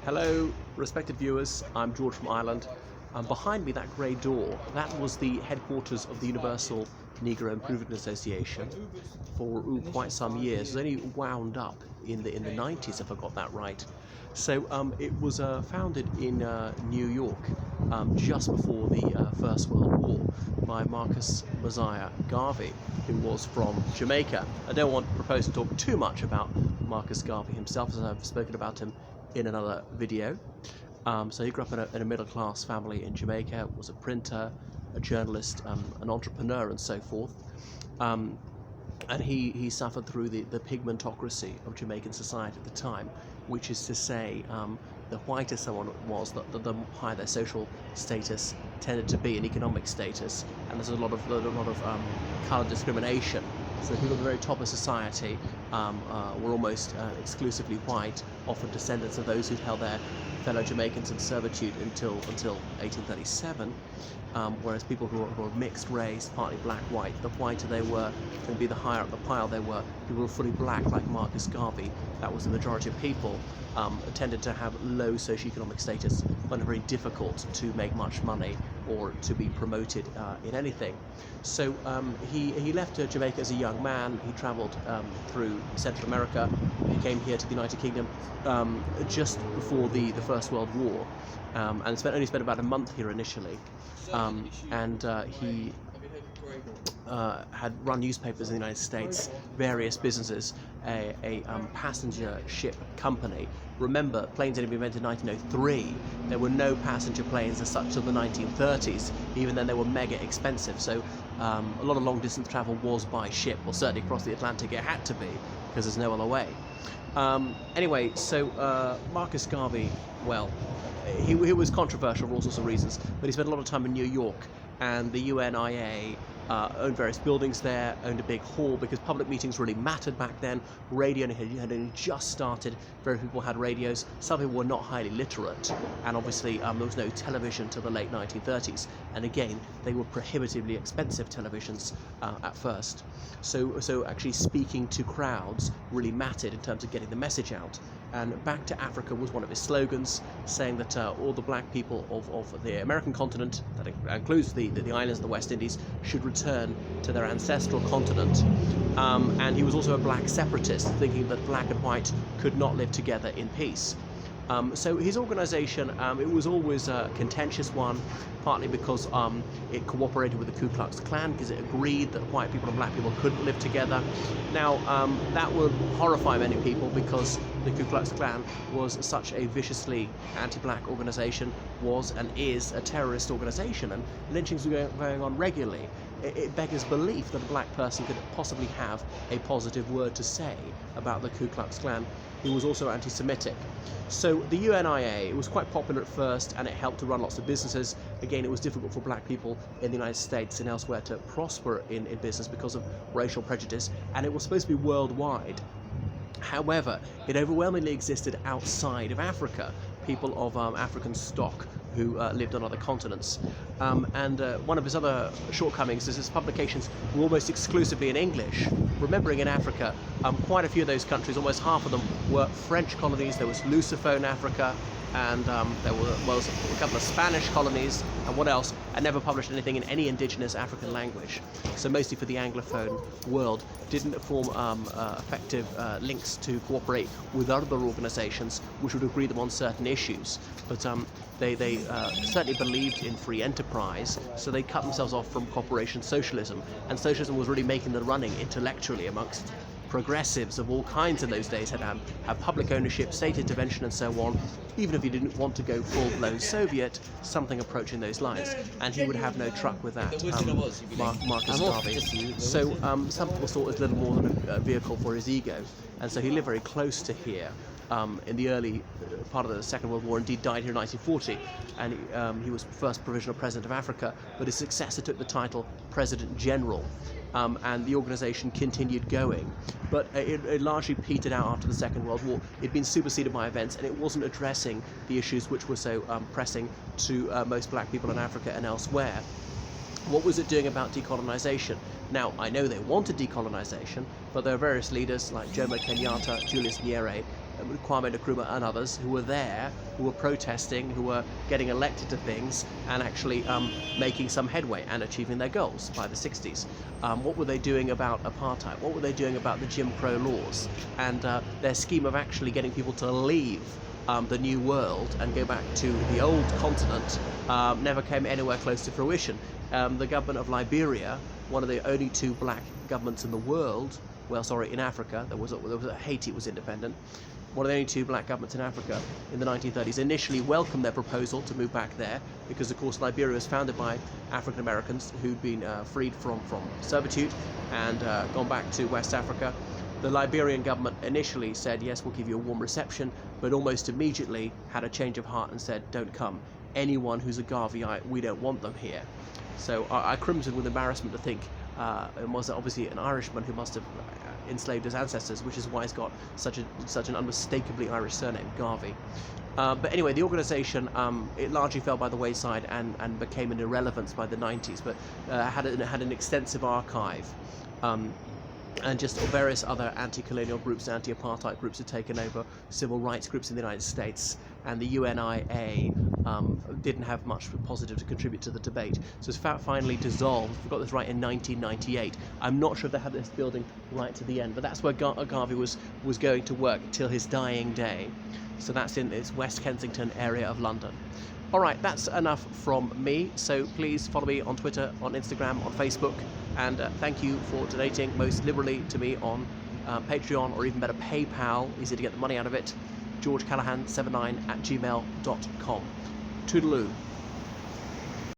Hello, respected viewers. I'm George from Ireland. Behind me, that grey door, that was the headquarters of the Universal Negro Improvement Association for quite some years. It was only wound up in the 90s, if I got that right. So it was founded in New York just before the First World War by Marcus Mosiah Garvey, who was from Jamaica. I don't propose to talk too much about Marcus Garvey himself, as I've spoken about him in another video. So he grew up in a middle-class family in Jamaica, was a printer, a journalist, an entrepreneur, and so forth. And he suffered through the pigmentocracy of Jamaican society at the time, which is to say, the whiter someone was, the higher their social status tended to be, and economic status, and there's a lot of colour discrimination. So the people at the very top of society were almost exclusively white, often descendants of those who'd held their fellow Jamaicans in servitude until 1837, whereas people who were mixed race, partly black-white, the whiter they were, going to be the higher up the pile they were. People who were fully black, like Marcus Garvey, that was the majority of people, tended to have low socioeconomic status, found it very difficult to make much money or to be promoted in anything. So he left Jamaica as a young man. He travelled through Central America. He came here to the United Kingdom just before the First World War, and only spent about a month here initially. He had run newspapers in the United States, various businesses, a passenger ship company. Remember, planes only been invented in 1903. There were no passenger planes as such till the 1930s. Even then, they were mega expensive. So a lot of long-distance travel was by ship, or certainly across the Atlantic it had to be, because there's no other way. Anyway, so Marcus Garvey, well, he was controversial for all sorts of reasons, but he spent a lot of time in New York, and the UNIA owned various buildings there, owned a big hall, because public meetings really mattered back then. Radio had only just started, very few people had radios, some people were not highly literate, and obviously there was no television till the late 1930s, and again, they were prohibitively expensive televisions at first. So actually speaking to crowds really mattered in terms of getting the message out. And back to Africa was one of his slogans, saying that all the black people of the American continent, that includes the islands of the West Indies, should return to their ancestral continent. And he was also a black separatist, thinking that black and white could not live together in peace. So his organisation, it was always a contentious one, partly because it cooperated with the Ku Klux Klan, because it agreed that white people and black people couldn't live together. Now, that would horrify many people, because the Ku Klux Klan was such a viciously anti-black organisation, was and is a terrorist organisation, and lynchings were going on regularly. It beggars belief that a black person could possibly have a positive word to say about the Ku Klux Klan, who was also anti-Semitic. So the UNIA, it was quite popular at first, and it helped to run lots of businesses. Again, it was difficult for black people in the United States and elsewhere to prosper in business because of racial prejudice, and it was supposed to be worldwide. However, it overwhelmingly existed outside of Africa, people of African stock who lived on other continents. One of his other shortcomings is his publications were almost exclusively in English. Remembering in Africa, quite a few of those countries, almost half of them, were French colonies. There was Lusophone Africa, and there was a couple of Spanish colonies, and what else? And never published anything in any indigenous African language. So mostly for the Anglophone world, didn't form effective links to cooperate with other organisations which would agree them on certain issues. But they certainly believed in free enterprise, so they cut themselves off from cooperation socialism, and socialism was really making the running intellectually amongst progressives of all kinds in those days. Had public ownership, state intervention, and so on. Even if he didn't want to go full-blown Soviet, something approaching those lines, and he would have no truck with that, Marcus Garvey. So some people saw it as little more than a vehicle for his ego, and so he lived very close to here in the early part of the Second World War. Indeed died here in 1940, and he was first provisional president of Africa, but his successor took the title President General. And the organisation continued going, but it largely petered out after the Second World War. It'd been superseded by events, and it wasn't addressing the issues which were so pressing to most black people in Africa and elsewhere. What was it doing about decolonisation? Now, I know they wanted decolonisation, but there are various leaders like Jomo Kenyatta, Julius Nyerere, Kwame Nkrumah and others who were there, who were protesting, who were getting elected to things and actually making some headway and achieving their goals by the 60s. What were they doing about apartheid? What were they doing about the Jim Crow laws? And their scheme of actually getting people to leave the New World and go back to the old continent never came anywhere close to fruition. The government of Liberia, one of the only two black governments in the world, well, sorry, in Africa, there was Haiti was independent. One of the only two black governments in Africa in the 1930s initially welcomed their proposal to move back there because, of course, Liberia was founded by African Americans who'd been freed from servitude and gone back to West Africa. The Liberian government initially said, yes, we'll give you a warm reception, but almost immediately had a change of heart and said, don't come. Anyone who's a Garveyite, we don't want them here. So I crimsoned with embarrassment to think it was obviously an Irishman who must have enslaved his ancestors, which is why he's got such an unmistakably Irish surname, Garvey. But anyway, the organisation, it largely fell by the wayside and became an irrelevance by the 90s, but had an extensive archive. And just various other anti-colonial groups, anti-apartheid groups had taken over, civil rights groups in the United States, and the UNIA didn't have much positive to contribute to the debate. So it's finally dissolved. We got this right in 1998. I'm not sure if they had this building right to the end, but that's where Garvey was going to work till his dying day. So that's in this West Kensington area of London. All right, that's enough from me. So please follow me on Twitter, on Instagram, on Facebook, and thank you for donating most liberally to me on Patreon, or even better, PayPal. Easy to get the money out of it. GeorgeCallahan79@gmail.com. Toodaloo.